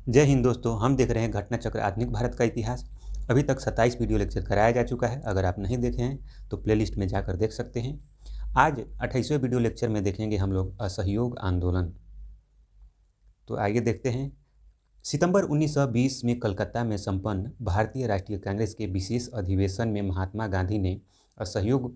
जय हिंद दोस्तों, हम देख रहे हैं घटना चक्र आधुनिक भारत का इतिहास। अभी तक 27 वीडियो लेक्चर कराया जा चुका है। अगर आप नहीं देखे हैं तो प्लेलिस्ट में जाकर देख सकते हैं। आज 28वें वीडियो लेक्चर में देखेंगे हम लोग असहयोग आंदोलन। तो आइए देखते हैं। सितंबर 1920 में कलकत्ता में संपन्न भारतीय राष्ट्रीय कांग्रेस के विशेष अधिवेशन में महात्मा गांधी ने असहयोग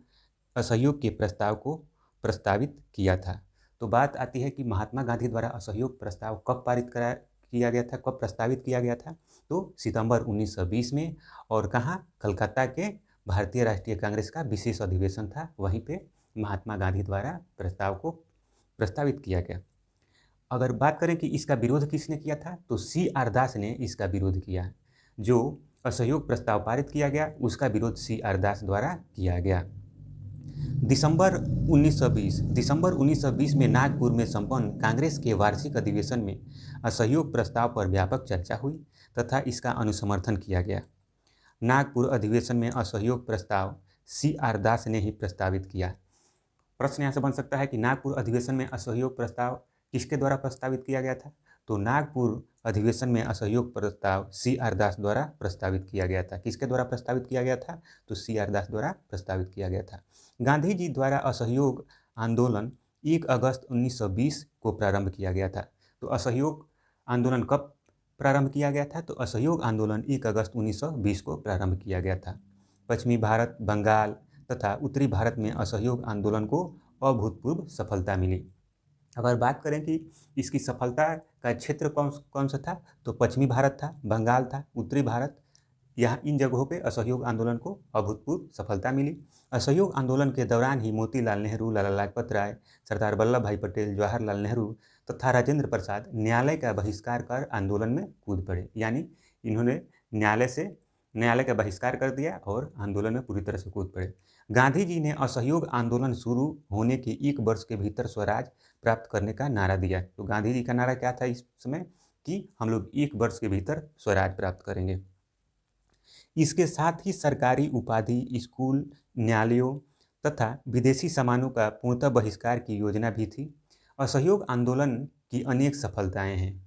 असहयोग के प्रस्ताव को प्रस्तावित किया था। तो बात आती है कि महात्मा गांधी द्वारा असहयोग प्रस्ताव कब पारित करा किया गया था, कब प्रस्तावित किया गया था। तो सितंबर 1920 में। और कहाँ? कलकत्ता के भारतीय राष्ट्रीय कांग्रेस का विशेष अधिवेशन था, वहीं पे महात्मा गांधी द्वारा प्रस्ताव को प्रस्तावित किया गया। अगर बात करें कि इसका विरोध किसने किया था, तो C.R. दास ने इसका विरोध किया। जो असहयोग प्रस्ताव पारित किया गया उसका विरोध C.R. दास द्वारा किया गया। दिसंबर 1920 में नागपुर में संपन्न कांग्रेस के वार्षिक अधिवेशन में असहयोग प्रस्ताव पर व्यापक चर्चा हुई तथा इसका अनुसमर्थन किया गया। नागपुर अधिवेशन में असहयोग प्रस्ताव C.R. दास ने ही प्रस्तावित किया। प्रश्न यहाँ से बन सकता है कि नागपुर अधिवेशन में असहयोग प्रस्ताव किसके द्वारा प्रस्तावित किया गया था। तो नागपुर अधिवेशन में असहयोग प्रस्ताव C.R. दास द्वारा प्रस्तावित किया गया था। किसके द्वारा प्रस्तावित किया गया था? तो C.R. दास द्वारा प्रस्तावित किया गया था। गांधी जी द्वारा असहयोग आंदोलन 1 अगस्त 1920 को प्रारंभ किया गया था। तो असहयोग आंदोलन कब प्रारंभ किया गया था? तो असहयोग आंदोलन 1 अगस्त 1920 को प्रारंभ किया गया था। पश्चिमी भारत, बंगाल तथा उत्तरी भारत में असहयोग आंदोलन को अभूतपूर्व सफलता मिली। अगर बात करें कि इसकी सफलता का क्षेत्र कौन कौन सा था, तो पश्चिमी भारत था, बंगाल था, उत्तरी भारत, यहाँ इन जगहों पे असहयोग आंदोलन को अभूतपूर्व सफलता मिली। असहयोग आंदोलन के दौरान ही मोतीलाल नेहरू, लाला लाजपत राय, सरदार वल्लभ भाई पटेल, जवाहरलाल नेहरू तथा राजेंद्र प्रसाद न्यायालय का बहिष्कार कर आंदोलन में कूद पड़े। यानी इन्होंने न्यायालय का बहिष्कार कर दिया और आंदोलन में पूरी तरह से कूद पड़े। गांधी जी ने असहयोग आंदोलन शुरू होने के 1 वर्ष के भीतर स्वराज प्राप्त करने का नारा दिया। तो गांधी जी का नारा क्या था इस समय? कि हम लोग 1 वर्ष के भीतर स्वराज प्राप्त करेंगे। इसके साथ ही सरकारी उपाधि, स्कूल, न्यायालयों तथा विदेशी सामानों का पूर्णतः बहिष्कार की योजना भी थी। असहयोग आंदोलन की अनेक सफलताएं हैं।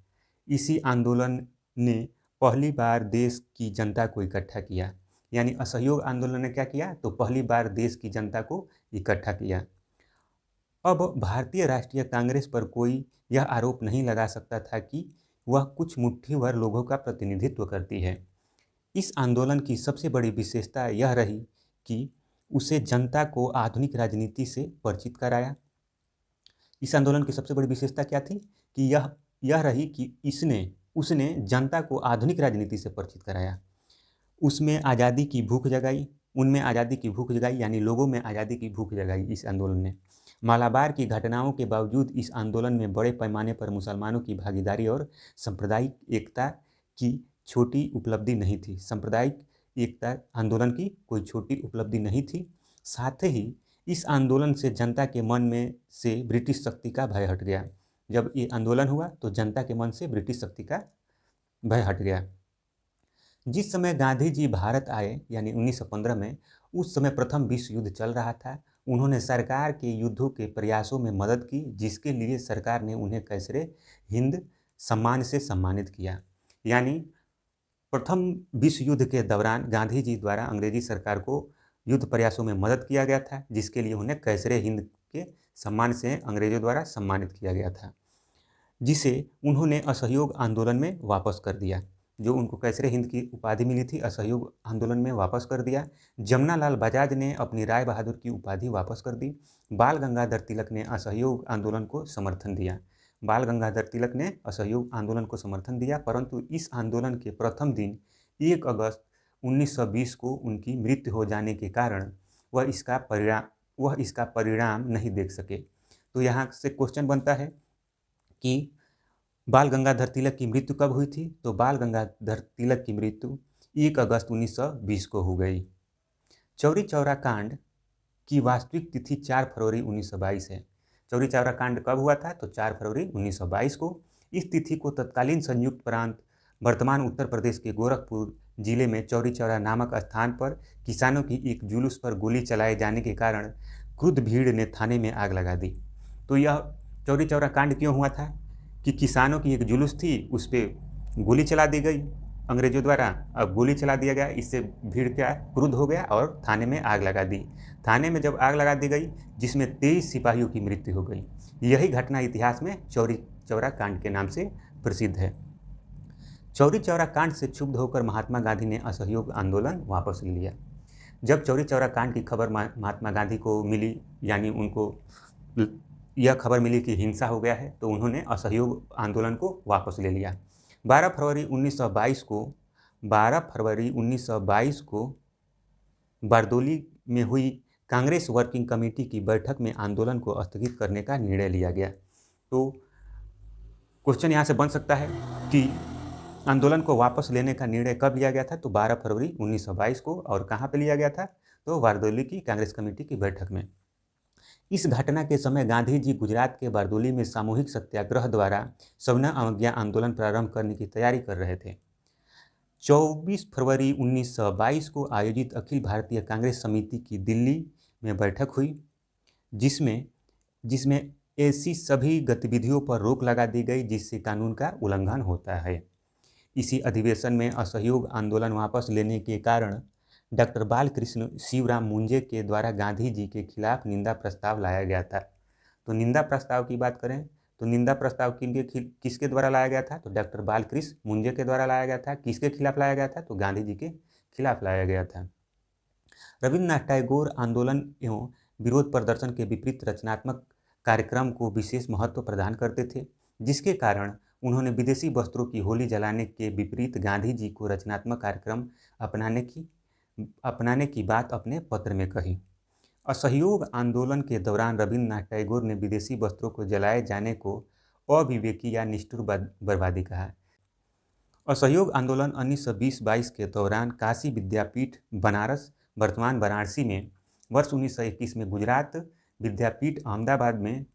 इसी आंदोलन ने पहली बार देश की जनता को इकट्ठा किया। यानी असहयोग आंदोलन ने क्या किया? तो पहली बार देश की जनता को इकट्ठा किया। अब भारतीय राष्ट्रीय कांग्रेस पर कोई यह आरोप नहीं लगा सकता था कि वह कुछ मुट्ठी भर लोगों का प्रतिनिधित्व करती है। इस आंदोलन की सबसे बड़ी विशेषता यह रही कि उसे जनता को आधुनिक राजनीति से परिचित कराया। इस आंदोलन की सबसे बड़ी विशेषता क्या थी? कि यह रही कि उसने जनता को आधुनिक राजनीति से परिचित कराया। उसमें आज़ादी की भूख जगाई, उनमें आज़ादी की भूख जगाई, यानी लोगों में आज़ादी की भूख जगाई इस आंदोलन ने। मालाबार की घटनाओं के बावजूद इस आंदोलन में बड़े पैमाने पर मुसलमानों की भागीदारी और सांप्रदायिक एकता की छोटी उपलब्धि नहीं थी। सांप्रदायिक एकता आंदोलन की कोई छोटी उपलब्धि नहीं थी। साथ ही इस आंदोलन से जनता के मन में से ब्रिटिश शक्ति का भय हट गया। जब ये आंदोलन हुआ तो जनता के मन से ब्रिटिश शक्ति का भय हट गया। जिस समय गांधी जी भारत आए यानी 1915 में, उस समय प्रथम विश्व युद्ध चल रहा था। उन्होंने सरकार के युद्धों के प्रयासों में मदद की, जिसके लिए सरकार ने उन्हें कैसरे हिंद सम्मान से सम्मानित किया। यानी प्रथम विश्व युद्ध के दौरान गांधी जी द्वारा अंग्रेजी सरकार को युद्ध प्रयासों में मदद किया गया था, जिसके लिए उन्हें कैसरे हिंद के सम्मान से अंग्रेजों द्वारा सम्मानित किया गया था, जिसे उन्होंने असहयोग आंदोलन में वापस कर दिया। जो उनको कैसरे हिंद की उपाधि मिली थी, असहयोग आंदोलन में वापस कर दिया। जमनालाल बजाज ने अपनी राय बहादुर की उपाधि वापस कर दी। बाल गंगाधर तिलक ने असहयोग आंदोलन को समर्थन दिया। बाल गंगाधर तिलक ने असहयोग आंदोलन को समर्थन दिया, परंतु इस आंदोलन के प्रथम दिन 1 अगस्त 1920 को उनकी मृत्यु हो जाने के कारण वह इसका परिणाम नहीं देख सके। तो यहाँ से क्वेश्चन बनता है कि बाल गंगाधर तिलक की मृत्यु कब हुई थी? तो बाल गंगाधर तिलक की मृत्यु 1 अगस्त 1920 को हो गई। चौरी चौरा कांड की वास्तविक तिथि 4 फरवरी 1922 है। चौरी चौरा कांड कब हुआ था? तो 4 फरवरी 1922 को। इस तिथि को तत्कालीन संयुक्त प्रांत वर्तमान उत्तर प्रदेश के गोरखपुर जिले में चौरी चौरा नामक स्थान पर किसानों की एक जुलूस पर गोली चलाए जाने के कारण क्रुद्ध भीड़ ने थाने में आग लगा दी। तो यह चौरी चौरा कांड क्यों हुआ था? कि किसानों की एक जुलूस थी, उस पर गोली चला दी गई अंग्रेजों द्वारा। अब गोली चला दिया गया, इससे भीड़ क्या क्रुद्ध हो गया और थाने में आग लगा दी। थाने में जब आग लगा दी गई जिसमें 23 सिपाहियों की मृत्यु हो गई। यही घटना इतिहास में चौरी चौरा कांड के नाम से प्रसिद्ध है। चौरी चौरा कांड से क्षुब्ध होकर महात्मा गांधी ने असहयोग आंदोलन वापस ले लिया। जब चौरी चौरा कांड की खबर महात्मा गांधी को मिली, यानी उनको यह खबर मिली कि हिंसा हो गया है, तो उन्होंने असहयोग आंदोलन को वापस ले लिया। 12 फरवरी 1922 को बारदोली में हुई कांग्रेस वर्किंग कमेटी की बैठक में आंदोलन को स्थगित करने का निर्णय लिया गया। तो क्वेश्चन यहाँ से बन सकता है कि आंदोलन को वापस लेने का निर्णय कब लिया गया था? तो 12 फरवरी 1922 को। और कहाँ पे लिया गया था? तो बारदोली की कांग्रेस कमेटी की बैठक में। इस घटना के समय गांधी जी गुजरात के बारदोली में सामूहिक सत्याग्रह द्वारा सविनय अवज्ञा आंदोलन प्रारंभ करने की तैयारी कर रहे थे। 24 फरवरी 1922 को आयोजित अखिल भारतीय कांग्रेस समिति की दिल्ली में बैठक हुई, जिसमें ऐसी सभी गतिविधियों पर रोक लगा दी गई जिससे कानून का उल्लंघन होता है। इसी अधिवेशन में असहयोग आंदोलन वापस लेने के कारण डॉक्टर बालकृष्ण शिवराम मुंजे के द्वारा गांधी जी के खिलाफ निंदा प्रस्ताव लाया गया था। तो निंदा प्रस्ताव की बात करें तो निंदा प्रस्ताव किसके द्वारा लाया गया था? तो डॉक्टर बालकृष्ण मुंजे के द्वारा लाया गया था। किसके खिलाफ लाया गया था? तो गांधी जी के खिलाफ लाया गया था। रविन्द्रनाथ टैगोर आंदोलन एवं विरोध प्रदर्शन के विपरीत रचनात्मक कार्यक्रम को विशेष महत्व प्रदान करते थे, जिसके कारण उन्होंने विदेशी वस्त्रों की होली जलाने के विपरीत गांधी जी को रचनात्मक कार्यक्रम अपनाने की बात अपने पत्र में कही। असहयोग आंदोलन के दौरान रविन्द्रनाथ टैगोर ने विदेशी वस्त्रों को जलाए जाने को अविवेकी या निष्ठुर बर्बादी कहा। असहयोग आंदोलन 1920-22 के दौरान काशी विद्यापीठ बनारस वर्तमान वाराणसी में वर्ष 1921 में, गुजरात विद्यापीठ अहमदाबाद में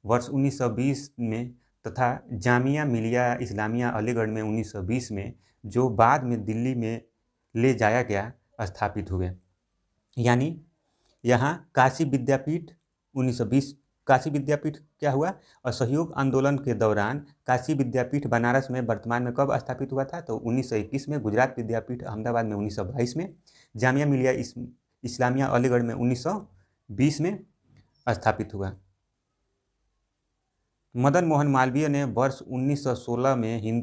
वर्ष 1920 में तथा जामिया मिलिया इस्लामिया अलीगढ़ में 1920 में, जो बाद में दिल्ली में ले जाया गया, स्थापित हुए। यानी यहाँ काशी विद्यापीठ 1920 काशी विद्यापीठ क्या हुआ? असहयोग आंदोलन के दौरान काशी विद्यापीठ बनारस में वर्तमान में कब स्थापित हुआ था? तो 1921 में, गुजरात विद्यापीठ अहमदाबाद में 1922 में, जामिया मिलिया इस्लामिया अलीगढ़ में 1920 में स्थापित हुआ। मदन मोहन मालवीय ने वर्ष 1916 में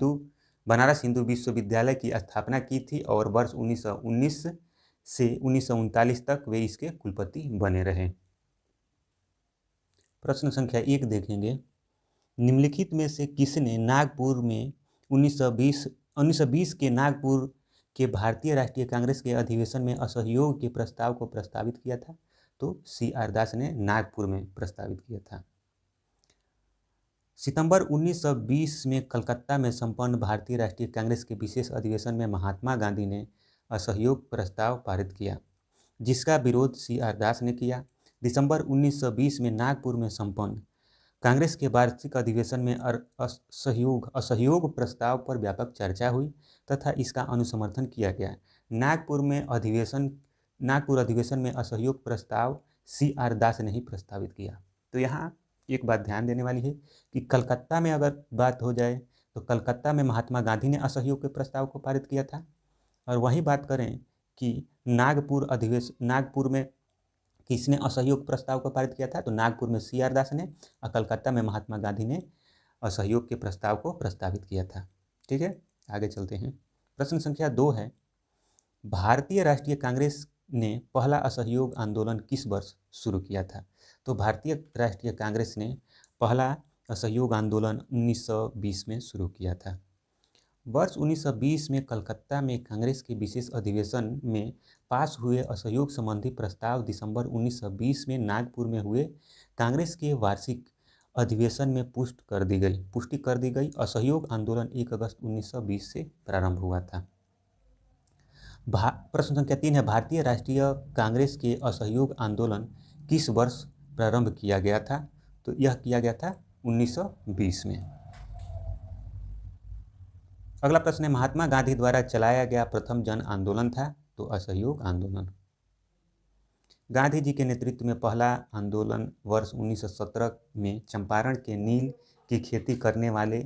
बनारस हिंदू विश्वविद्यालय की स्थापना की थी और वर्ष 1919 से 1939 तक वे इसके कुलपति बने रहे। प्रश्न संख्या 1 देखेंगे। निम्नलिखित में से किसने नागपुर में 1920 के नागपुर के भारतीय राष्ट्रीय कांग्रेस के अधिवेशन में असहयोग के प्रस्ताव को प्रस्तावित किया था? तो CR दास ने नागपुर में प्रस्तावित किया था। सितंबर 1920 में कलकत्ता में संपन्न भारतीय राष्ट्रीय कांग्रेस के विशेष अधिवेशन में महात्मा गांधी ने असहयोग प्रस्ताव पारित किया, जिसका विरोध CR दास ने किया। दिसंबर 1920 में नागपुर में संपन्न कांग्रेस के वार्षिक अधिवेशन में असहयोग प्रस्ताव पर व्यापक चर्चा हुई तथा इसका अनुसमर्थन किया गया। नागपुर अधिवेशन में असहयोग प्रस्ताव CR दास ने ही प्रस्तावित किया। तो यहाँ एक बात ध्यान देने वाली है कि कलकत्ता में अगर बात हो जाए तो कलकत्ता में महात्मा गांधी ने असहयोग के प्रस्ताव को पारित किया था, और वहीं बात करें कि नागपुर में किसने असहयोग प्रस्ताव को पारित किया था? तो नागपुर में CR दास ने, और कलकत्ता में महात्मा गांधी ने असहयोग के प्रस्ताव को प्रस्तावित किया था। ठीक है, आगे चलते हैं। प्रश्न संख्या 2 है, भारतीय राष्ट्रीय कांग्रेस ने पहला असहयोग आंदोलन किस वर्ष शुरू किया था? तो भारतीय राष्ट्रीय कांग्रेस ने पहला असहयोग आंदोलन 1920 में शुरू किया था। वर्ष 1920 में कलकत्ता में कांग्रेस के विशेष अधिवेशन में पास हुए असहयोग संबंधी प्रस्ताव दिसंबर 1920 में नागपुर में हुए कांग्रेस के वार्षिक अधिवेशन में पुष्टि कर दी गई। असहयोग आंदोलन 1 अगस्त 1920 से प्रारंभ हुआ था। प्रश्न संख्या 3 है, भारतीय राष्ट्रीय कांग्रेस के असहयोग आंदोलन किस वर्ष प्रारंभ किया गया था? तो यह किया गया था 1920 में। अगला प्रश्न है, महात्मा गांधी द्वारा चलाया गया प्रथम जन आंदोलन था? तो असहयोग आंदोलन। गांधी जी के नेतृत्व में पहला आंदोलन वर्ष 1917 में चंपारण के नील की खेती करने वाले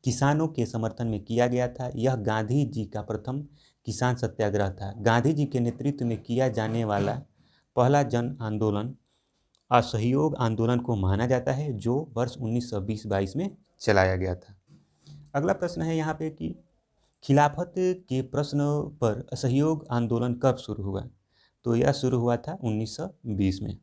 किसानों के समर्थन में किया गया था। यह गांधी जी का प्रथम किसान सत्याग्रह था। गांधी जी के नेतृत्व में किया जाने वाला पहला जन आंदोलन असहयोग आंदोलन को माना जाता है, जो वर्ष 1920-22 में चलाया गया था। अगला प्रश्न है यहाँ पे कि खिलाफत के प्रश्न पर असहयोग आंदोलन कब शुरू हुआ? तो यह शुरू हुआ था 1920 में।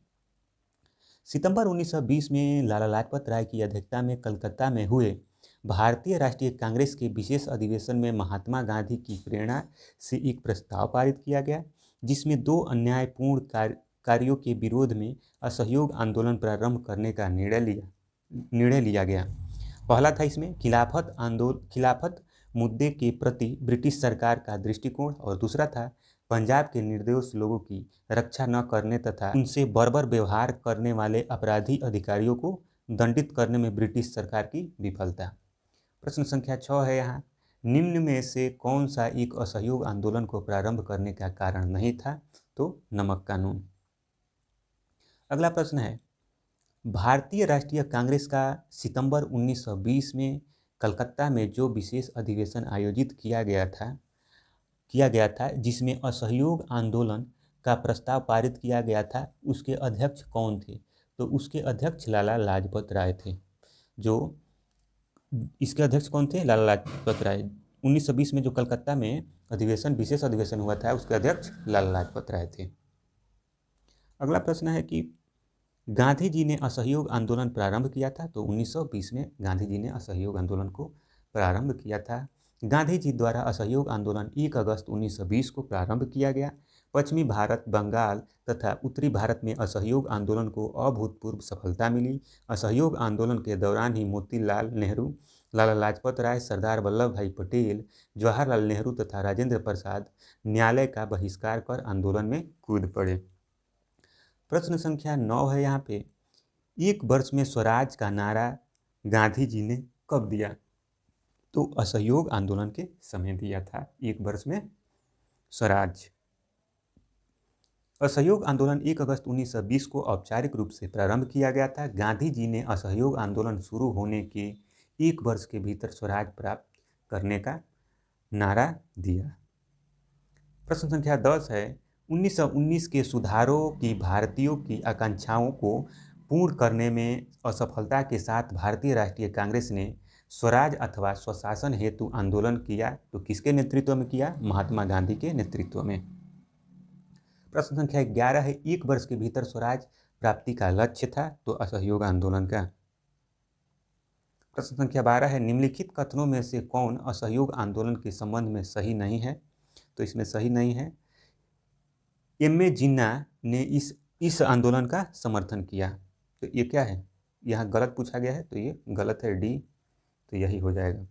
सितंबर 1920 में लाला लाजपत राय की अध्यक्षता में कलकत्ता में हुए भारतीय राष्ट्रीय कांग्रेस के विशेष अधिवेशन में महात्मा गांधी की प्रेरणा से एक प्रस्ताव पारित किया गया, जिसमें दो अन्यायपूर्ण कार्यों के विरोध में असहयोग आंदोलन प्रारंभ करने का निर्णय लिया गया। पहला था इसमें खिलाफत मुद्दे के प्रति ब्रिटिश सरकार का दृष्टिकोण, और दूसरा था पंजाब के निर्दोष लोगों की रक्षा न करने तथा उनसे बर्बर व्यवहार करने वाले अपराधी अधिकारियों को दंडित करने में ब्रिटिश सरकार की विफलता। प्रश्न संख्या 6 है यहाँ, निम्न में से कौन सा एक असहयोग आंदोलन को प्रारंभ करने का कारण नहीं था? तो नमक कानून। अगला प्रश्न है, भारतीय राष्ट्रीय कांग्रेस का सितंबर 1920 में कलकत्ता में जो विशेष अधिवेशन आयोजित किया गया था जिसमें असहयोग आंदोलन का प्रस्ताव पारित किया गया था, उसके अध्यक्ष कौन थे? तो उसके अध्यक्ष लाला लाजपत राय थे। जो इसके अध्यक्ष कौन थे? लाला लाजपत राय। 1920 में जो कलकत्ता में विशेष अधिवेशन हुआ था, उसके अध्यक्ष लाला लाजपत राय थे। अगला प्रश्न है कि गांधी जी ने असहयोग आंदोलन प्रारंभ किया था। तो 1920 में गांधी जी ने असहयोग आंदोलन को प्रारंभ किया था। गांधी जी द्वारा असहयोग आंदोलन 1 अगस्त 1920 को प्रारंभ किया गया। पश्चिमी भारत, बंगाल तथा उत्तरी भारत में असहयोग आंदोलन को अभूतपूर्व सफलता मिली। असहयोग आंदोलन के दौरान ही मोतीलाल नेहरू, लाला लाजपत राय, सरदार वल्लभ भाई पटेल, जवाहरलाल नेहरू तथा राजेंद्र प्रसाद न्यायालय का बहिष्कार कर आंदोलन में कूद पड़े। प्रश्न संख्या 9 है यहाँ पे, एक वर्ष में स्वराज का नारा गांधी जी ने कब दिया? तो असहयोग आंदोलन के समय दिया था, एक वर्ष में स्वराज। असहयोग आंदोलन 1 अगस्त 1920 को औपचारिक रूप से प्रारंभ किया गया था। गांधी जी ने असहयोग आंदोलन शुरू होने के एक वर्ष के भीतर स्वराज प्राप्त करने का नारा दिया। प्रश्न संख्या 10 है, 1919 के सुधारों की भारतीयों की आकांक्षाओं को पूर्ण करने में असफलता के साथ भारतीय राष्ट्रीय कांग्रेस ने स्वराज अथवा स्वशासन हेतु आंदोलन किया। तो किसके नेतृत्व में किया? महात्मा गांधी के नेतृत्व में। प्रश्न संख्या 11 है, एक वर्ष के भीतर स्वराज प्राप्ति का लक्ष्य था। तो असहयोग आंदोलन का। प्रश्न संख्या 12 है, निम्नलिखित कथनों में से कौन असहयोग आंदोलन के संबंध में सही नहीं है? तो इसमें सही नहीं है, एम ए जिन्ना ने इस आंदोलन का समर्थन किया। तो ये क्या है? यहाँ गलत पूछा गया है, तो ये गलत है, डी। तो यही हो जाएगा।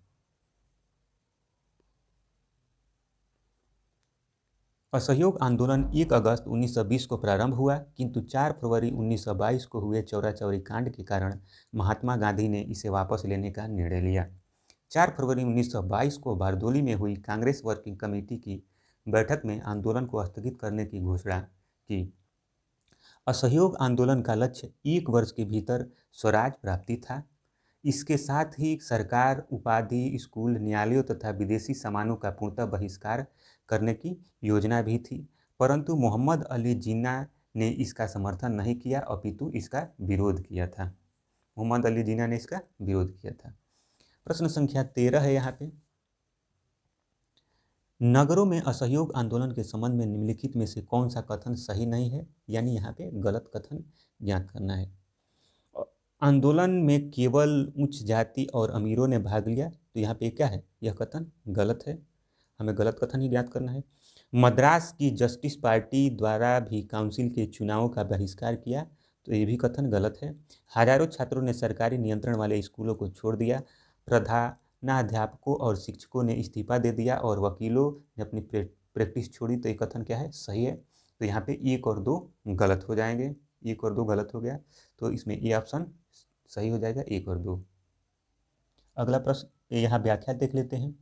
असहयोग आंदोलन 1 अगस्त 1920 को प्रारंभ हुआ, किंतु 4 फरवरी 1922 को हुए चौरा चौरी कांड के कारण महात्मा गांधी ने इसे वापस लेने का निर्णय लिया। 4 फरवरी 1922 को बारदोली में हुई कांग्रेस वर्किंग कमेटी की बैठक में आंदोलन को स्थगित करने की घोषणा की। असहयोग आंदोलन का लक्ष्य 1 वर्ष के भीतर स्वराज प्राप्ति था। इसके साथ ही सरकार, उपाधि, स्कूल, न्यायालयों तथा विदेशी सामानों का पूर्णतः बहिष्कार करने की योजना भी थी, परंतु मोहम्मद अली जिन्ना ने इसका समर्थन नहीं किया, अपितु इसका विरोध किया था। मोहम्मद अली जिन्ना ने इसका विरोध किया था। प्रश्न संख्या 13 है यहाँ पे, नगरों में असहयोग आंदोलन के संबंध में निम्नलिखित में से कौन सा कथन सही नहीं है? यानी यहाँ पे गलत कथन ज्ञात करना है। आंदोलन में केवल उच्च जाति और अमीरों ने भाग लिया। तो यहाँ पे क्या है? यह कथन गलत है, हमें गलत कथन ही ज्ञात करना है। मद्रास की जस्टिस पार्टी द्वारा भी काउंसिल के चुनावों का बहिष्कार किया। तो ये भी कथन गलत है। हजारों छात्रों ने सरकारी नियंत्रण वाले स्कूलों को छोड़ दिया। प्रधानाध्यापकों और शिक्षकों ने इस्तीफा दे दिया और वकीलों ने अपनी प्रैक्टिस छोड़ी। तो ये कथन क्या है? सही है। तो यहाँ पे 1 और 2 गलत हो जाएंगे। 1 और 2 गलत हो गया, तो इसमें ये ऑप्शन सही हो जाएगा, 1 और 2। अगला प्रश्न, यहाँ व्याख्या देख लेते हैं।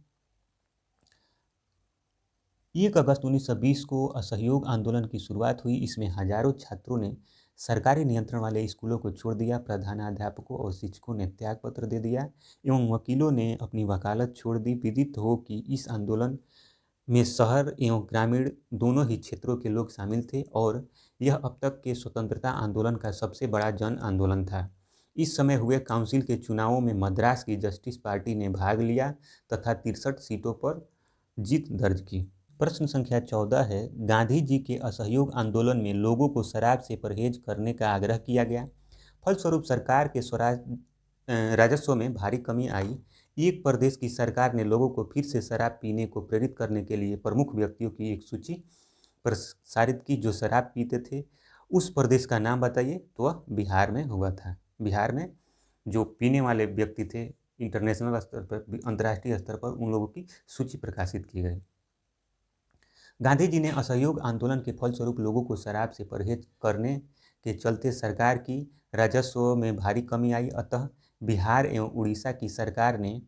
1 अगस्त 1920 को असहयोग आंदोलन की शुरुआत हुई। इसमें हजारों छात्रों ने सरकारी नियंत्रण वाले स्कूलों को छोड़ दिया, प्रधानाध्यापकों और शिक्षकों ने त्यागपत्र दे दिया एवं वकीलों ने अपनी वकालत छोड़ दी। विदित हो कि इस आंदोलन में शहर एवं ग्रामीण दोनों ही क्षेत्रों के लोग शामिल थे और यह अब तक के स्वतंत्रता आंदोलन का सबसे बड़ा जन आंदोलन था। इस समय हुए काउंसिल के चुनावों में मद्रास की जस्टिस पार्टी ने भाग लिया तथा 63 सीटों पर जीत दर्ज की। प्रश्न संख्या 14 है, गांधी जी के असहयोग आंदोलन में लोगों को शराब से परहेज करने का आग्रह किया गया। फलस्वरूप सरकार के राजस्व में भारी कमी आई। एक प्रदेश की सरकार ने लोगों को फिर से शराब पीने को प्रेरित करने के लिए प्रमुख व्यक्तियों की एक सूची प्रसारित की जो शराब पीते थे। उस प्रदेश का नाम बताइए, तो वह बिहार में हुआ था। बिहार में जो पीने वाले व्यक्ति थे, इंटरनेशनल स्तर पर, अंतर्राष्ट्रीय स्तर पर उन लोगों की सूची प्रकाशित की गई। गांधी जी ने असहयोग आंदोलन के फलस्वरूप लोगों को शराब से परहेज करने के चलते सरकार की राजस्व में भारी कमी आई। अतः बिहार एवं उड़ीसा की सरकार ने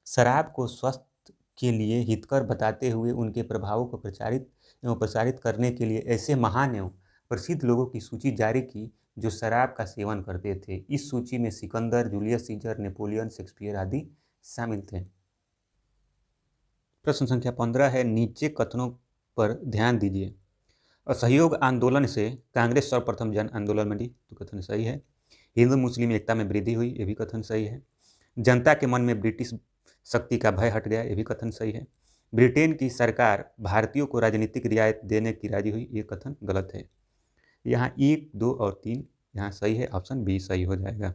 शराब को स्वास्थ्य के लिए हितकर बताते हुए उनके प्रभावों को प्रसारित करने के लिए ऐसे महान एवं प्रसिद्ध लोगों की सूची जारी की जो शराब का सेवन करते थे। इस सूची में Sikandar, Julius Caesar, Napoleon, Shakespeare आदि शामिल थे। प्रश्न संख्या 15 है, नीचे कथनों पर ध्यान दीजिए। असहयोग आंदोलन से कांग्रेस सर्वप्रथम जन आंदोलन बनी, तो कथन सही है। हिंदू मुस्लिम एकता में वृद्धि हुई, ये भी कथन सही है। जनता के मन में ब्रिटिश शक्ति का भय हट गया, ये भी कथन सही है। ब्रिटेन की सरकार भारतीयों को राजनीतिक रियायत देने की राजी हुई, ये कथन गलत है। यहाँ 1, 2 और 3 यहाँ सही है, ऑप्शन बी सही हो जाएगा।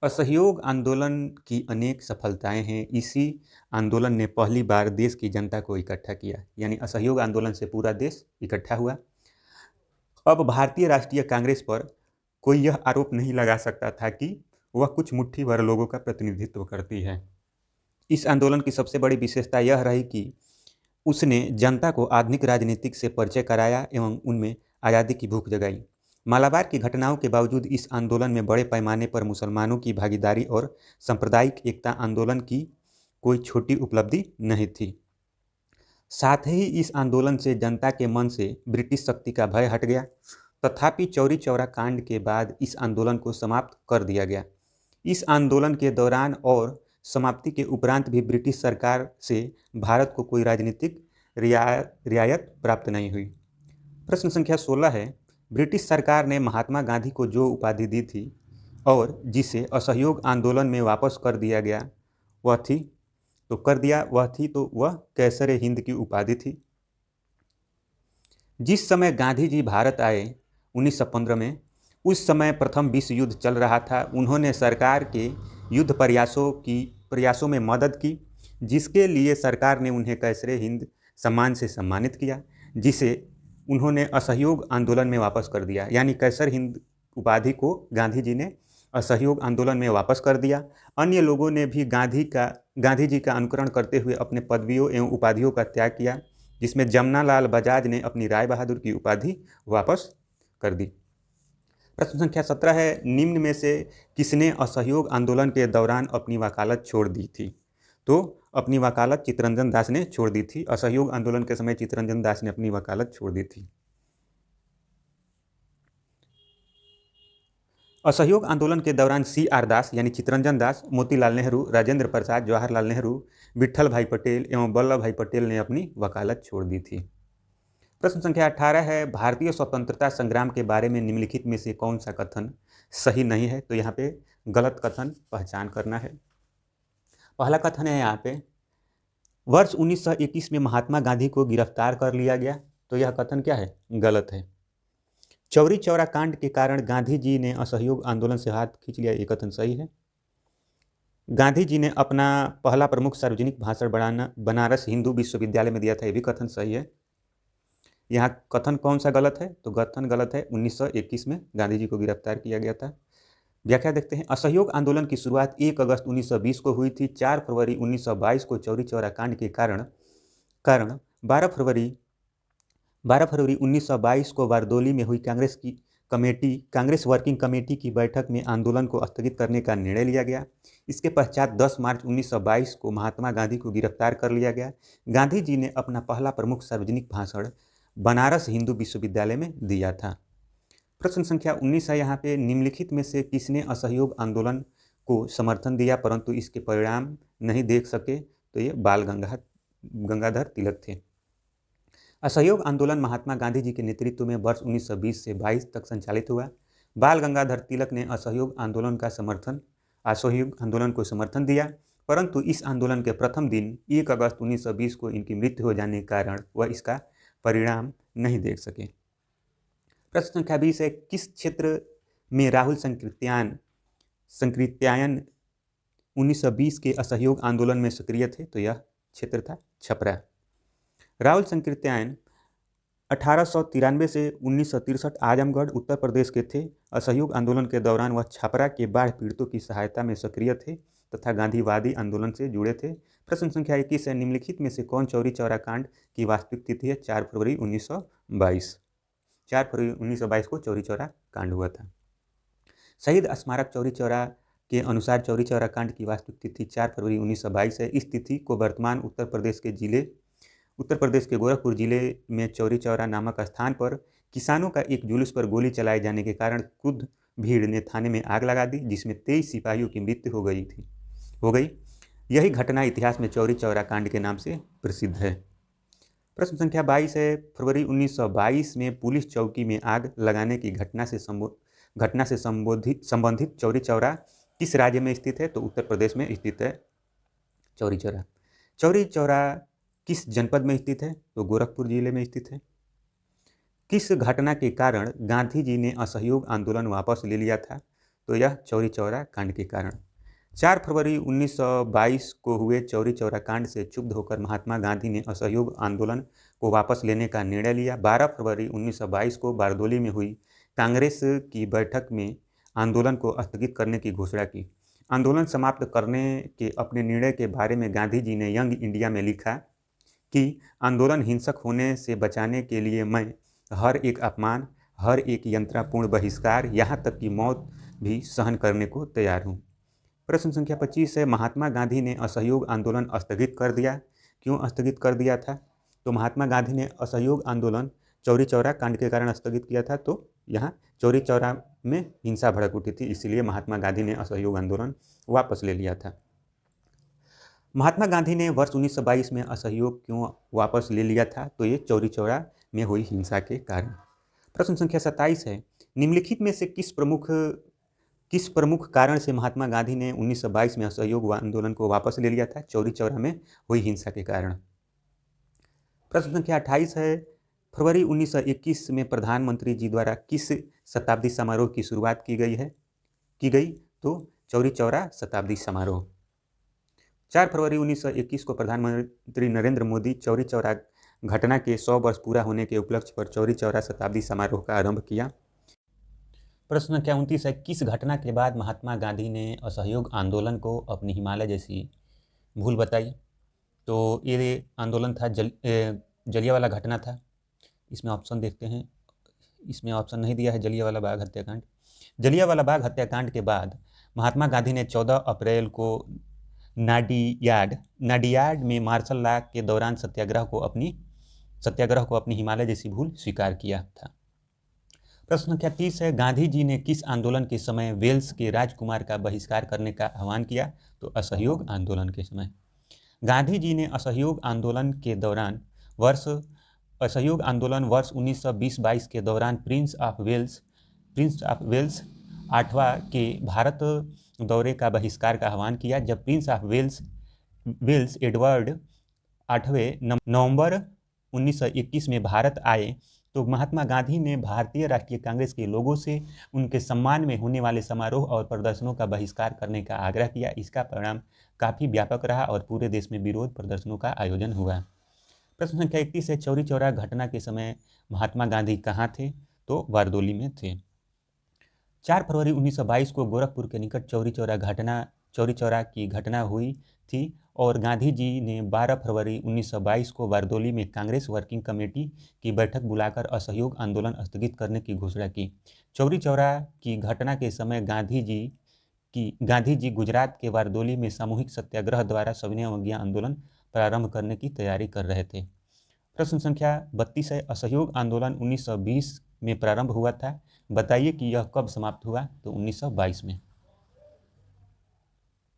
असहयोग आंदोलन की अनेक सफलताएं हैं। इसी आंदोलन ने पहली बार देश की जनता को इकट्ठा किया, यानी असहयोग आंदोलन से पूरा देश इकट्ठा हुआ। अब भारतीय राष्ट्रीय कांग्रेस पर कोई यह आरोप नहीं लगा सकता था कि वह कुछ मुट्ठी भर लोगों का प्रतिनिधित्व करती है। इस आंदोलन की सबसे बड़ी विशेषता यह रही कि उसने जनता को आधुनिक राजनीतिक से परिचय कराया एवं उनमें आज़ादी की भूख जगाई। मालाबार की घटनाओं के बावजूद इस आंदोलन में बड़े पैमाने पर मुसलमानों की भागीदारी और सांप्रदायिक एकता आंदोलन की कोई छोटी उपलब्धि नहीं थी। साथ ही इस आंदोलन से जनता के मन से ब्रिटिश शक्ति का भय हट गया। तथापि चौरी चौरा कांड के बाद इस आंदोलन को समाप्त कर दिया गया। इस आंदोलन के दौरान और समाप्ति के उपरांत भी ब्रिटिश सरकार से भारत को कोई राजनीतिक रियायत प्राप्त नहीं हुई। प्रश्न संख्या 16 है, ब्रिटिश सरकार ने महात्मा गांधी को जो उपाधि दी थी और जिसे असहयोग आंदोलन में वापस कर दिया गया वह थी तो वह कैसरे हिंद की उपाधि थी। जिस समय गांधी जी भारत आए 1915 में, उस समय प्रथम विश्व युद्ध चल रहा था। उन्होंने सरकार के युद्ध प्रयासों में मदद की, जिसके लिए सरकार ने उन्हें कैसरे हिंद सम्मान से सम्मानित किया, जिसे उन्होंने असहयोग आंदोलन में वापस कर दिया। यानी कैसर हिंद उपाधि को गांधी जी ने असहयोग आंदोलन में वापस कर दिया। अन्य लोगों ने भी गांधी जी का अनुकरण करते हुए अपने पदवियों एवं उपाधियों का त्याग किया, जिसमें जमनालाल बजाज ने अपनी राय बहादुर की उपाधि वापस कर दी। प्रश्न संख्या 17 है, निम्न में से किसने असहयोग आंदोलन के दौरान अपनी वकालत छोड़ दी थी? तो अपनी वकालत चित्तरंजन दास ने छोड़ दी थी। असहयोग आंदोलन के समय चित्तरंजन दास ने अपनी वकालत छोड़ दी थी। असहयोग आंदोलन के दौरान CR दास यानी चित्तरंजन दास, मोतीलाल नेहरू, राजेंद्र प्रसाद, जवाहरलाल नेहरू, विट्ठल भाई पटेल एवं वल्लभ भाई पटेल ने अपनी वकालत छोड़ दी थी। प्रश्न संख्या 18 है, भारतीय स्वतंत्रता संग्राम के बारे में निम्नलिखित में से कौन सा कथन सही नहीं है? तो यहाँ पे गलत कथन पहचान करना है। पहला कथन है यहाँ पे, वर्ष 1921 में महात्मा गांधी को गिरफ्तार कर लिया गया। तो यह कथन क्या है? गलत है। चौरी चौरा कांड के कारण गांधी जी ने असहयोग आंदोलन से हाथ खींच लिया, ये कथन सही है। गांधी जी ने अपना पहला प्रमुख सार्वजनिक भाषण बनारस हिंदू विश्वविद्यालय में दिया था, ये भी कथन सही है। यहाँ कथन कौन सा गलत है? तो कथन गलत है, 1921 में गांधी जी को गिरफ्तार किया गया था। व्याख्या देखते हैं। असहयोग आंदोलन की शुरुआत 1 अगस्त 1920 को हुई थी। 4 फरवरी 1922 को चौरी चौरा कांड के कारण 12 फरवरी 1922 को बारदोली में हुई कांग्रेस वर्किंग कमेटी की बैठक में आंदोलन को स्थगित करने का निर्णय लिया गया। इसके पश्चात 10 मार्च 1922 को महात्मा गांधी को गिरफ्तार कर लिया गया। गांधी जी ने अपना पहला प्रमुख सार्वजनिक भाषण बनारस हिंदू विश्वविद्यालय में दिया था। प्रश्न संख्या 19 है यहाँ पे, निम्नलिखित में से किसने असहयोग आंदोलन को समर्थन दिया परंतु इसके परिणाम नहीं देख सके? तो ये बाल गंगाधर तिलक थे। असहयोग आंदोलन महात्मा गांधी जी के नेतृत्व में वर्ष 1920 से 22 तक संचालित हुआ। बाल गंगाधर तिलक ने असहयोग आंदोलन को समर्थन दिया, परंतु इस आंदोलन के प्रथम दिन 1 अगस्त 1920 को इनकी मृत्यु हो जाने के कारण वह इसका परिणाम नहीं देख सके। प्रश्न संख्या 20 है, किस क्षेत्र में राहुल संकृत्यायन 1920 के असहयोग आंदोलन में सक्रिय थे? तो यह क्षेत्र था छपरा। राहुल संकृत्यायन 1893 से 1963 आजमगढ़ उत्तर प्रदेश के थे। असहयोग आंदोलन के दौरान वह छपरा के बाढ़ पीड़ितों की सहायता में सक्रिय थे तथा गांधीवादी आंदोलन से जुड़े थे। प्रश्न संख्या 21 है, निम्नलिखित में से कौन चौरी चौरा कांड की वास्तविक तिथि है? 4 फरवरी 1922। 4 फरवरी 1922 को चौरी चौरा कांड हुआ था। शहीद स्मारक चौरी चौरा के अनुसार चौरी चौरा कांड की वास्तविक तिथि 4 फरवरी 1922 है। इस तिथि को वर्तमान उत्तर प्रदेश के गोरखपुर जिले में चौरी चौरा नामक स्थान पर किसानों का एक जुलूस पर गोली चलाए जाने के कारण क्रुद्ध भीड़ ने थाने में आग लगा दी, जिसमें 23 सिपाहियों की मृत्यु हो गई। यही घटना इतिहास में चौरी चौरा कांड के नाम से प्रसिद्ध है। प्रश्न संख्या 22 है, फरवरी 1922 में पुलिस चौकी में आग लगाने की घटना से संबंधित चौरी चौरा किस राज्य में स्थित है? तो उत्तर प्रदेश में स्थित है चौरी चौरा। चौरी चौरा किस जनपद में स्थित है? तो गोरखपुर जिले में स्थित है। किस घटना के कारण गांधी जी ने असहयोग आंदोलन वापस ले लिया था? तो यह चौरी चौरा कांड के कारण। 4 फरवरी 1922 को हुए चौरी चौरा कांड से क्षुब्ध होकर महात्मा गांधी ने असहयोग आंदोलन को वापस लेने का निर्णय लिया। 12 फरवरी 1922 को बारदोली में हुई कांग्रेस की बैठक में आंदोलन को स्थगित करने की घोषणा की। आंदोलन समाप्त करने के अपने निर्णय के बारे में गांधी जी ने यंग इंडिया में लिखा कि आंदोलन हिंसक होने से बचाने के लिए मैं हर एक अपमान, हर एक यंत्रपूर्ण बहिष्कार, यहाँ तक कि मौत भी सहन करने को तैयार हूँ। प्रश्न संख्या 25 है, महात्मा गांधी ने असहयोग आंदोलन स्थगित कर दिया। क्यों स्थगित कर दिया था? तो महात्मा गांधी ने असहयोग आंदोलन चौरी चौरा कांड के कारण स्थगित किया था। तो यहाँ चौरी चौरा में हिंसा भड़क उठी थी, इसलिए महात्मा गांधी ने असहयोग आंदोलन वापस ले लिया था। महात्मा गांधी ने वर्ष 1922 में असहयोग क्यों वापस ले लिया था? तो ये चौरी चौरा में हुई हिंसा के कारण। प्रश्न संख्या 27 है, निम्नलिखित में से किस प्रमुख कारण से महात्मा गांधी ने 1922 में असहयोग आंदोलन को वापस ले लिया था? चौरी चौरा में हुई हिंसा के कारण। प्रश्न संख्या 28 है, फरवरी 1921 में प्रधानमंत्री जी द्वारा किस शताब्दी समारोह की शुरुआत की गई? तो चौरी चौरा शताब्दी समारोह। 4 फरवरी 1921 को प्रधानमंत्री नरेंद्र मोदी चौरी चौरा घटना के 100 वर्ष पूरा होने के उपलक्ष्य पर चौरी चौरा शताब्दी समारोह का आरंभ किया। प्रश्न संख्या 29 है, किस घटना के बाद महात्मा गांधी ने असहयोग आंदोलन को अपनी हिमालय जैसी भूल बताई? तो ये आंदोलन था जलियांवाला घटना था। इसमें ऑप्शन देखते हैं, इसमें ऑप्शन नहीं दिया है। जलियांवाला बाग हत्याकांड। जलियांवाला बाग हत्याकांड के बाद महात्मा गांधी ने 14 अप्रैल को नाडियाड में मार्शल लॉ के दौरान सत्याग्रह को अपनी हिमालय जैसी भूल स्वीकार किया था। प्रश्न संख्या 30 है, गांधी जी ने किस आंदोलन के समय वेल्स के राजकुमार का बहिष्कार करने का आह्वान किया? तो असहयोग आंदोलन के समय। गांधी जी ने असहयोग आंदोलन वर्ष 1920-22 के दौरान प्रिंस ऑफ वेल्स 8वां के भारत दौरे का बहिष्कार का आह्वान किया। जब प्रिंस ऑफ वेल्स एडवर्ड 8वें नवंबर 1921 में भारत आए तो महात्मा गांधी ने भारतीय राष्ट्रीय कांग्रेस के लोगों से उनके सम्मान में होने वाले समारोह और प्रदर्शनों का बहिष्कार करने का आग्रह किया। इसका परिणाम काफ़ी व्यापक रहा और पूरे देश में विरोध प्रदर्शनों का आयोजन हुआ। प्रश्न संख्या 31 है, चौरी चौरा घटना के समय महात्मा गांधी कहाँ थे? तो बारदोली में थे। 4 फरवरी 1922 को गोरखपुर के निकट चौरी चौरा की घटना हुई थी और गांधी जी ने 12 फरवरी 1922 को बारदोली में कांग्रेस वर्किंग कमेटी की बैठक बुलाकर असहयोग आंदोलन स्थगित करने की घोषणा की। चौरी चौरा की घटना के समय गांधी जी गुजरात के बारदोली में सामूहिक सत्याग्रह द्वारा सविनय अवज्ञा आंदोलन प्रारंभ करने की तैयारी कर रहे थे। प्रश्न संख्या 32 है, असहयोग आंदोलन 1920 में प्रारंभ हुआ था, बताइए कि यह कब समाप्त हुआ। तो 1922 में,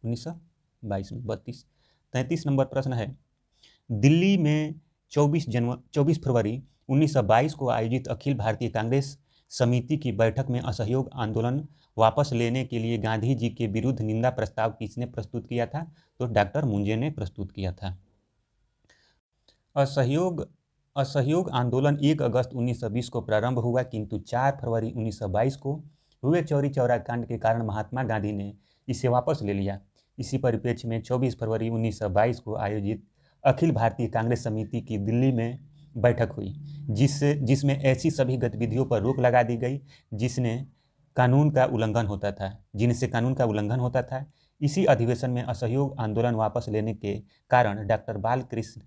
1922 में। 33 नंबर प्रश्न है, दिल्ली में 24 फरवरी 1922 को आयोजित अखिल भारतीय कांग्रेस समिति की बैठक में असहयोग आंदोलन वापस लेने के लिए गांधी जी के विरुद्ध निंदा प्रस्ताव किसने प्रस्तुत किया था। तो डॉक्टर मुंजे ने प्रस्तुत किया था। असहयोग आंदोलन 1 अगस्त 1920 को प्रारंभ हुआ, किंतु 4 फरवरी 1922 को हुए चौरी चौरा कांड के कारण महात्मा गांधी ने इसे वापस ले लिया। इसी परिप्रेक्ष्य में 24 फरवरी 1922 को आयोजित अखिल भारतीय कांग्रेस समिति की दिल्ली में बैठक हुई, जिसमें ऐसी सभी गतिविधियों पर रोक लगा दी गई जिनसे कानून का उल्लंघन होता था। इसी अधिवेशन में असहयोग आंदोलन वापस लेने के कारण डॉक्टर बालकृष्ण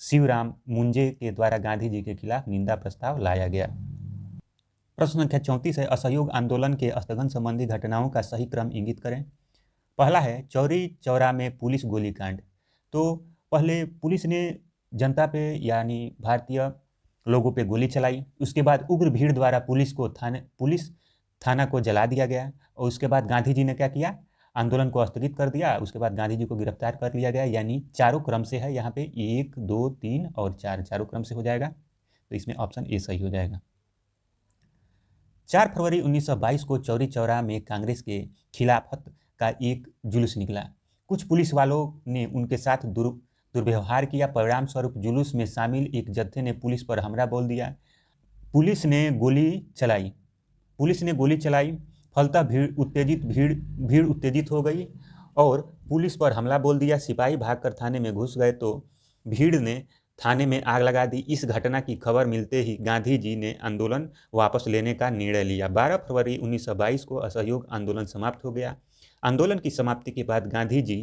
शिवराम मुंजे के द्वारा गांधी जी के खिलाफ निंदा प्रस्ताव लाया गया। प्रश्न संख्या 34 है, असहयोग आंदोलन के स्थगन संबंधी घटनाओं का सही क्रम इंगित करें। पहला है चौरी चौरा में पुलिस गोलीकांड। तो पहले पुलिस ने जनता पे यानी भारतीय लोगों पे गोली चलाई, उसके बाद उग्र भीड़ द्वारा पुलिस थाना को जला दिया गया, और उसके बाद गांधी जी ने क्या किया, आंदोलन को स्थगित कर दिया। उसके बाद गांधी जी को गिरफ्तार कर लिया गया, यानी चारों क्रम से है यहाँ पे 1, 2, 3 और 4 चारों क्रम से हो जाएगा। तो इसमें ऑप्शन ए सही हो जाएगा। 4 फरवरी 1922 को चौरी चौरा में कांग्रेस के खिलाफत का एक जुलूस निकला। कुछ पुलिस वालों ने उनके साथ दुर्व्यवहार किया। परिणाम स्वरूप जुलूस में शामिल एक जत्थे ने पुलिस पर हमला बोल दिया। पुलिस ने गोली चलाई। फलतः भीड़ उत्तेजित हो गई और पुलिस पर हमला बोल दिया। सिपाही भागकर थाने में घुस गए तो भीड़ ने थाने में आग लगा दी। इस घटना की खबर मिलते ही गांधी जी ने आंदोलन वापस लेने का निर्णय लिया। 12 फरवरी 1922 को असहयोग आंदोलन समाप्त हो गया। आंदोलन की समाप्ति के बाद गांधी जी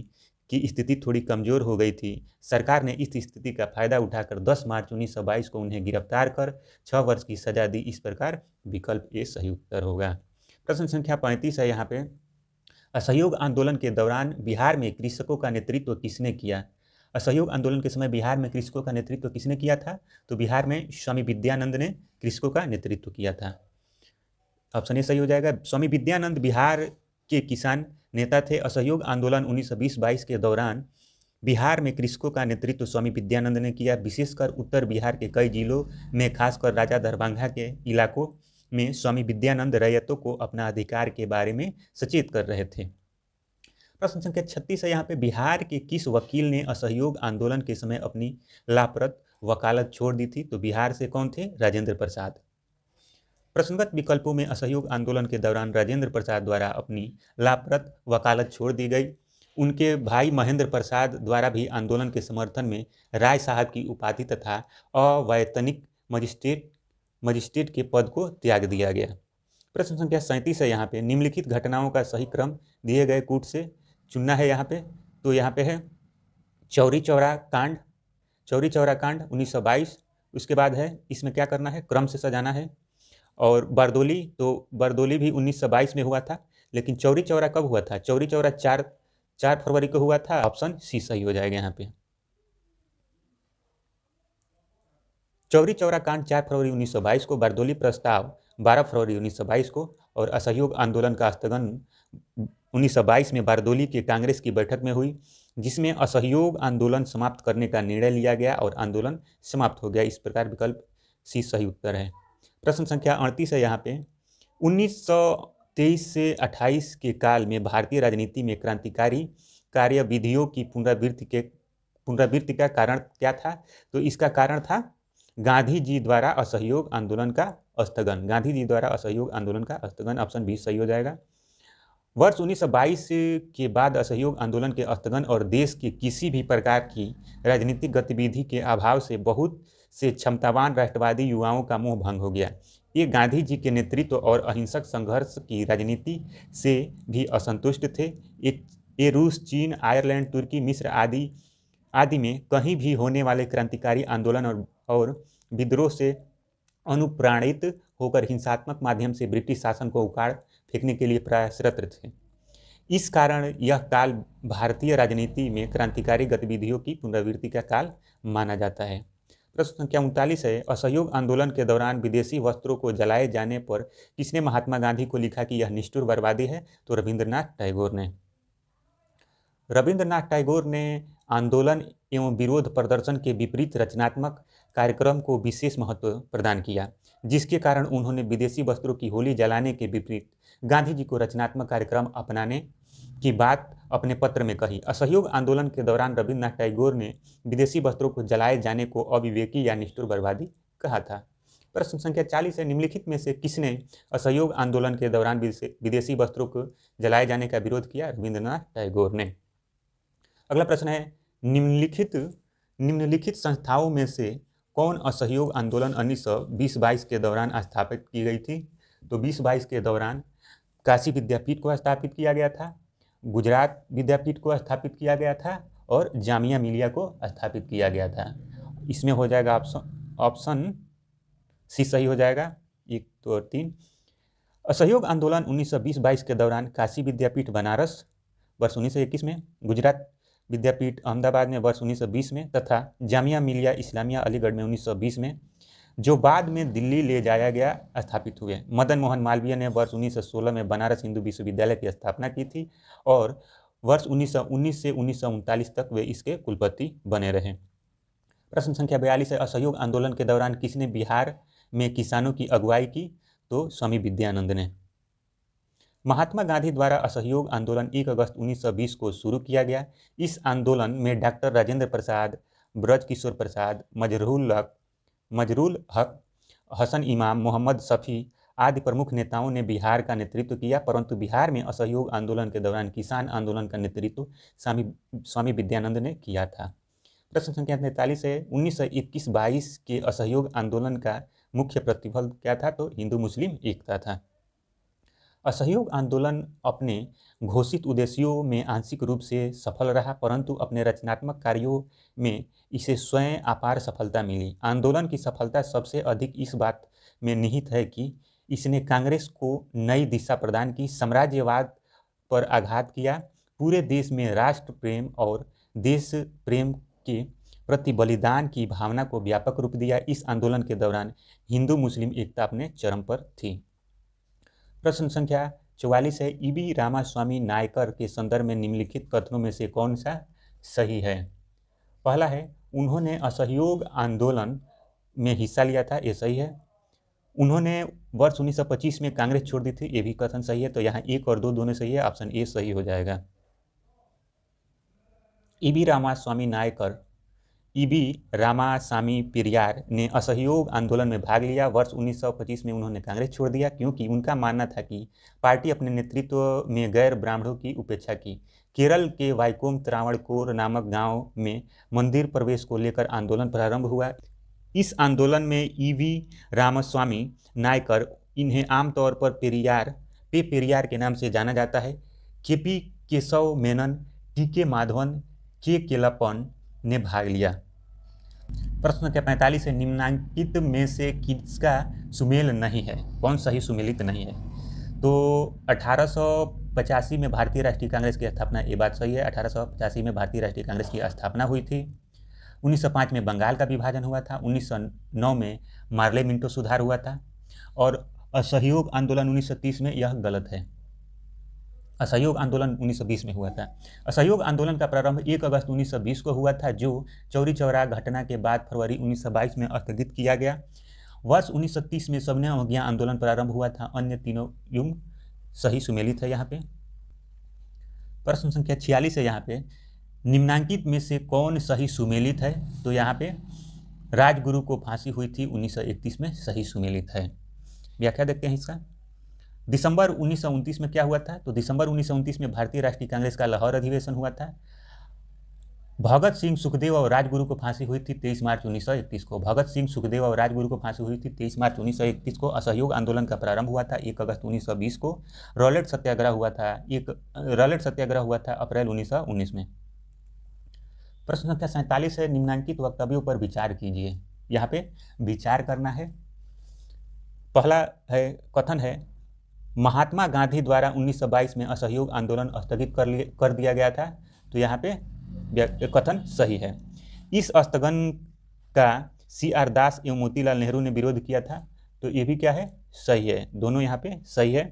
की स्थिति थोड़ी कमजोर हो गई थी। सरकार ने इस स्थिति का फायदा उठाकर 10 मार्च 1922 को उन्हें गिरफ्तार कर 6 वर्ष की सजा दी। इस प्रकार विकल्प ए सही उत्तर होगा। प्रश्न संख्या 35 है यहाँ पे, असहयोग आंदोलन के दौरान बिहार में कृषकों का नेतृत्व किसने किया। असहयोग आंदोलन के समय बिहार में कृषकों का नेतृत्व किसने किया था। तो बिहार में स्वामी विद्यानंद ने कृषकों का नेतृत्व किया था। ऑप्शन ए सही हो जाएगा। स्वामी विद्यानंद बिहार के किसान नेता थे। असहयोग आंदोलन 1920-22 के दौरान बिहार में कृषकों का नेतृत्व स्वामी विद्यानंद ने किया। विशेषकर उत्तर बिहार के कई जिलों में, खासकर राजा दरभंगा के इलाकों में स्वामी विद्यानंद रैयतों को अपना अधिकार के बारे में सचेत कर रहे थे। प्रश्न संख्या 36 है यहाँ पे, बिहार के किस वकील ने असहयोग आंदोलन के समय अपनी लाभप्रद वकालत छोड़ दी थी। तो बिहार से कौन थे, राजेंद्र प्रसाद। प्रश्नगत विकल्पों में असहयोग आंदोलन के दौरान राजेंद्र प्रसाद द्वारा अपनी लाभप्रद वकालत छोड़ दी गई। उनके भाई महेंद्र प्रसाद द्वारा भी आंदोलन के समर्थन में राय साहब की उपाधि तथा अवैतनिक मजिस्ट्रेट के पद को त्याग दिया गया। प्रश्न संख्या 37 है यहाँ पे, निम्नलिखित घटनाओं का सही क्रम दिए गए कूट से चुनना है यहाँ पे। तो यहाँ पे है चौरी चौरा कांड 1922। उसके बाद है, इसमें क्या करना है, क्रम से सजाना है। और बरदोली, तो बरदोली भी 1922 में हुआ था, लेकिन चौरी चौरा कब हुआ था। चौरी चौरा 4 फरवरी को हुआ था। ऑप्शन सी सही हो जाएगा यहाँ पे। चौरी चौरा कांड 4 फरवरी 1922 को, बरदोली प्रस्ताव 12 फरवरी 1922 को, और असहयोग आंदोलन का स्थगन 1922 में बरदोली के कांग्रेस की बैठक में हुई, जिसमें असहयोग आंदोलन समाप्त करने का निर्णय लिया गया और आंदोलन समाप्त हो गया। इस प्रकार विकल्प सी सही उत्तर है। प्रश्न संख्या 38 है यहाँ पे, 1923 से 28 के काल में भारतीय राजनीति में क्रांतिकारी कार्यविधियों की पुनरावृत्ति का कारण क्या था। तो इसका कारण था गांधी जी द्वारा असहयोग आंदोलन का स्थगन। ऑप्शन बी सही हो जाएगा। वर्ष 1922 के बाद असहयोग आंदोलन के स्थगन और देश के किसी भी प्रकार की राजनीतिक गतिविधि के अभाव से बहुत से क्षमतावान राष्ट्रवादी युवाओं का मोह भंग हो गया। ये गांधी जी के नेतृत्व और अहिंसक संघर्ष की राजनीति से भी असंतुष्ट थे। ये रूस, चीन, आयरलैंड, तुर्की, मिस्र आदि में कहीं भी होने वाले क्रांतिकारी आंदोलन और विद्रोह से अनुप्राणित होकर हिंसात्मक माध्यम से ब्रिटिश शासन को उखाड़ फेंकने के लिए प्रयासरत थे। इस कारण यह काल भारतीय राजनीति में क्रांतिकारी गतिविधियों की पुनरावृत्ति का काल माना जाता है। प्रश्न संख्या 39 है, असहयोग आंदोलन के दौरान विदेशी वस्त्रों को जलाए जाने पर किसने महात्मा गांधी को लिखा कि यह निष्ठुर बर्बादी है? तो रविंद्रनाथ टैगोर ने। रविंद्रनाथ टैगोर ने आंदोलन एवं विरोध प्रदर्शन के विपरीत रचनात्मक कार्यक्रम को विशेष महत्व प्रदान किया, जिसके कारण उन्होंने विदेशी वस्त्रों की होली जलाने के विपरीत गांधी जी को रचनात्मक कार्यक्रम अपनाने की बात अपने पत्र में कही। असहयोग आंदोलन के दौरान रविंद्रनाथ टैगोर ने विदेशी वस्त्रों को जलाए जाने को अविवेकी या निष्ठुर बर्बादी कहा था। प्रश्न संख्या 40 है, निम्नलिखित में से किसने असहयोग आंदोलन के दौरान विदेशी वस्त्रों को जलाए जाने का विरोध किया? रविंद्रनाथ टैगोर ने। अगला प्रश्न है, निम्नलिखित संस्थाओं में से कौन असहयोग आंदोलन 1920-22 के दौरान स्थापित की गई थी? तो 20-22 के दौरान काशी विद्यापीठ को स्थापित किया गया था, गुजरात विद्यापीठ को स्थापित किया गया था और जामिया मिलिया को स्थापित किया गया था। इसमें हो जाएगा ऑप्शन सी सही हो जाएगा, 1, 2 और 3। असहयोग आंदोलन 1920-22 के दौरान काशी विद्यापीठ बनारस वर्ष 1921 में, गुजरात विद्यापीठ अहमदाबाद में वर्ष 1920 में तथा जामिया मिलिया इस्लामिया अलीगढ़ में 1920 में, जो बाद में दिल्ली ले जाया गया, स्थापित हुए। मदन मोहन मालवीय ने वर्ष 1916 में बनारस हिंदू विश्वविद्यालय की स्थापना की थी और वर्ष 1919 से 1939 तक वे इसके कुलपति बने रहे। प्रश्न संख्या 42 है, असहयोग आंदोलन के दौरान किसने बिहार में किसानों की अगुवाई की? तो स्वामी विद्यानंद ने। महात्मा गांधी द्वारा असहयोग आंदोलन 1 अगस्त 1920 को शुरू किया गया। इस आंदोलन में डॉक्टर राजेंद्र प्रसाद, ब्रजकिशोर प्रसाद, मजरूल हक, हसन इमाम, मोहम्मद शफी आदि प्रमुख नेताओं ने बिहार का नेतृत्व किया, परंतु बिहार में असहयोग आंदोलन के दौरान किसान आंदोलन का नेतृत्व स्वामी विद्यानंद ने किया था। प्रश्न संख्या 43 है, 1921-22 के असहयोग आंदोलन का मुख्य प्रतिफल क्या था? तो हिंदू मुस्लिम एकता था। असहयोग आंदोलन अपने घोषित उद्देश्यों में आंशिक रूप से सफल रहा, परंतु अपने रचनात्मक कार्यों में इसे स्वयं अपार सफलता मिली। आंदोलन की सफलता सबसे अधिक इस बात में निहित है कि इसने कांग्रेस को नई दिशा प्रदान की, साम्राज्यवाद पर आघात किया, पूरे देश में राष्ट्र प्रेम और देश प्रेम के प्रति बलिदान की भावना को व्यापक रूप दिया। इस आंदोलन के दौरान हिंदू मुस्लिम एकता अपने चरम पर थी। प्रश्न संख्या 44 है, ईबी रामास्वामी नायकर के संदर्भ में निम्नलिखित कथनों में से कौन सा सही है? पहला है, उन्होंने असहयोग आंदोलन में हिस्सा लिया था, ये सही है। उन्होंने वर्ष 1925 में कांग्रेस छोड़ दी थी, ये भी कथन सही है। तो यहाँ 1 और 2 दोनों सही है, ऑप्शन ए सही हो जाएगा। ईबी रामासामी पेरियार ने असहयोग आंदोलन में भाग लिया। वर्ष 1925 में उन्होंने कांग्रेस छोड़ दिया क्योंकि उनका मानना था कि पार्टी अपने नेतृत्व में गैर ब्राह्मणों की उपेक्षा की। केरल के वाइकोम त्रावणकोर नामक गांव में मंदिर प्रवेश को लेकर आंदोलन प्रारंभ हुआ। इस आंदोलन में ईवी रामास्वामी नायकर, इन्हें आमतौर पर पेरियार के नाम से जाना जाता है, केपी केशव मेनन, टीके माधवन, के केलप्पन ने भाग लिया। प्रश्न संख्या 45 है, निम्नलिखित में से किसका सुमेल नहीं है? कौन सही सुमेलित नहीं है? तो 1885 में भारतीय राष्ट्रीय कांग्रेस की स्थापना, ये बात सही है। 1885 में भारतीय राष्ट्रीय कांग्रेस की स्थापना हुई थी। 1905 में बंगाल का विभाजन हुआ था। 1909 में मार्ले मिंटो सुधार हुआ था और असहयोग आंदोलन 1930 में, यह गलत है। असहयोग आंदोलन 1920 में हुआ था। असहयोग आंदोलन का प्रारंभ 1 अगस्त 1920 को हुआ था, जो चौरी चौरा घटना के बाद फरवरी 1922 में स्थगित किया गया। वर्ष 1930 में सबने अवज्ञा आंदोलन प्रारंभ हुआ था। अन्य तीनों युग सही सुमेलित है यहाँ पे। प्रश्न संख्या 46 है, यहाँ पे निम्नांकित में से कौन सही सुमेलित है? तो यहाँ पे राजगुरु को फांसी हुई थी 1931 में, सही सुमेलित है। व्याख्या देखते हैं इसका। दिसंबर 1929 में क्या हुआ था? तो दिसंबर 1929 में भारतीय राष्ट्रीय कांग्रेस का लाहौर अधिवेशन हुआ था। भगत सिंह, सुखदेव और राजगुरु को फांसी हुई थी 23 मार्च 1931 को। भगत सिंह, सुखदेव और राजगुरु को फांसी हुई थी 23 मार्च 1931 को। असहयोग आंदोलन का प्रारंभ हुआ था 1 अगस्त 1920 को। रॉलेट सत्याग्रह हुआ था अप्रैल 1919 में। प्रश्न संख्या 47 है, निम्नांकित वक्तव्यों पर विचार कीजिए। यहाँ पे विचार करना है। पहला है, कथन है, महात्मा गांधी द्वारा 1922 में असहयोग आंदोलन स्थगित कर दिया गया था। तो यहाँ पे कथन सही है। इस स्थगन का CR दास एवं मोतीलाल नेहरू ने विरोध किया था, तो ये भी क्या है, सही है, दोनों यहाँ पे सही है।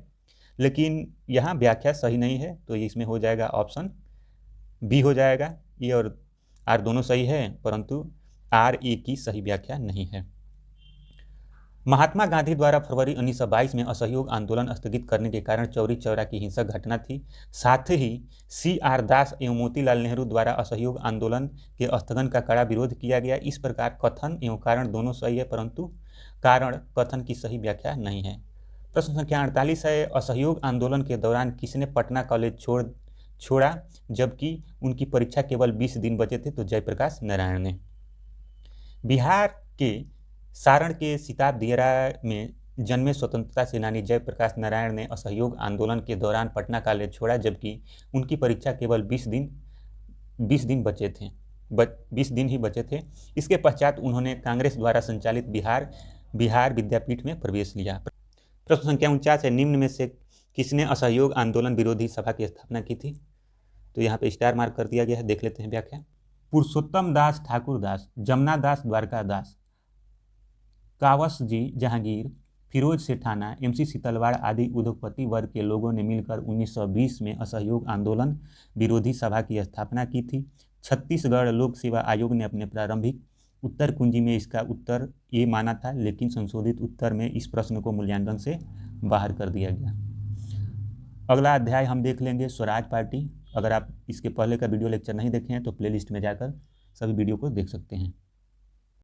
लेकिन यहाँ व्याख्या सही नहीं है, तो इसमें हो जाएगा ऑप्शन बी हो जाएगा। ए और आर दोनों सही है, परंतु आर ए की सही व्याख्या नहीं है। महात्मा गांधी द्वारा फरवरी 1922 में असहयोग आंदोलन स्थगित करने के कारण चौरी चौरा की हिंसक घटना थी। साथ ही CR दास एवं मोतीलाल नेहरू द्वारा असहयोग आंदोलन के स्थगन का कड़ा विरोध किया गया। इस प्रकार कथन एवं कारण दोनों सही है, परंतु कारण कथन की सही व्याख्या नहीं है। प्रश्न संख्या 48 है, असहयोग आंदोलन के दौरान किसने पटना कॉलेज छोड़ा जबकि उनकी परीक्षा केवल 20 दिन बचे थे? तो जयप्रकाश नारायण ने। बिहार के सारण के सिताब दियरा में जन्मे स्वतंत्रता सेनानी जयप्रकाश नारायण ने असहयोग आंदोलन के दौरान पटना कॉलेज छोड़ा जबकि उनकी परीक्षा केवल 20 दिन बचे थे, 20 दिन ही बचे थे। इसके पश्चात उन्होंने कांग्रेस द्वारा संचालित बिहार विद्यापीठ में प्रवेश लिया। प्रश्न संख्या 49 है, निम्न में से किसने असहयोग आंदोलन विरोधी सभा की स्थापना की थी? तो यहाँ पे स्टार मार्क कर दिया गया है, देख लेते हैं व्याख्या। पुरुषोत्तम दास ठाकुर दास, जमुना दास द्वारका दास, कावस जी जहांगीर, फिरोज सेठाना, MC सीतलवाड़ आदि उद्योगपति वर्ग के लोगों ने मिलकर 1920 में असहयोग आंदोलन विरोधी सभा की स्थापना की थी। छत्तीसगढ़ लोक सेवा आयोग ने अपने प्रारंभिक उत्तर कुंजी में इसका उत्तर ए माना था, लेकिन संशोधित उत्तर में इस प्रश्न को मूल्यांकन से बाहर कर दिया गया। अगला अध्याय हम देख लेंगे स्वराज पार्टी। अगर आप इसके पहले का वीडियो लेक्चर नहीं देखे हैं तो प्लेलिस्ट में जाकर सभी वीडियो को देख सकते हैं।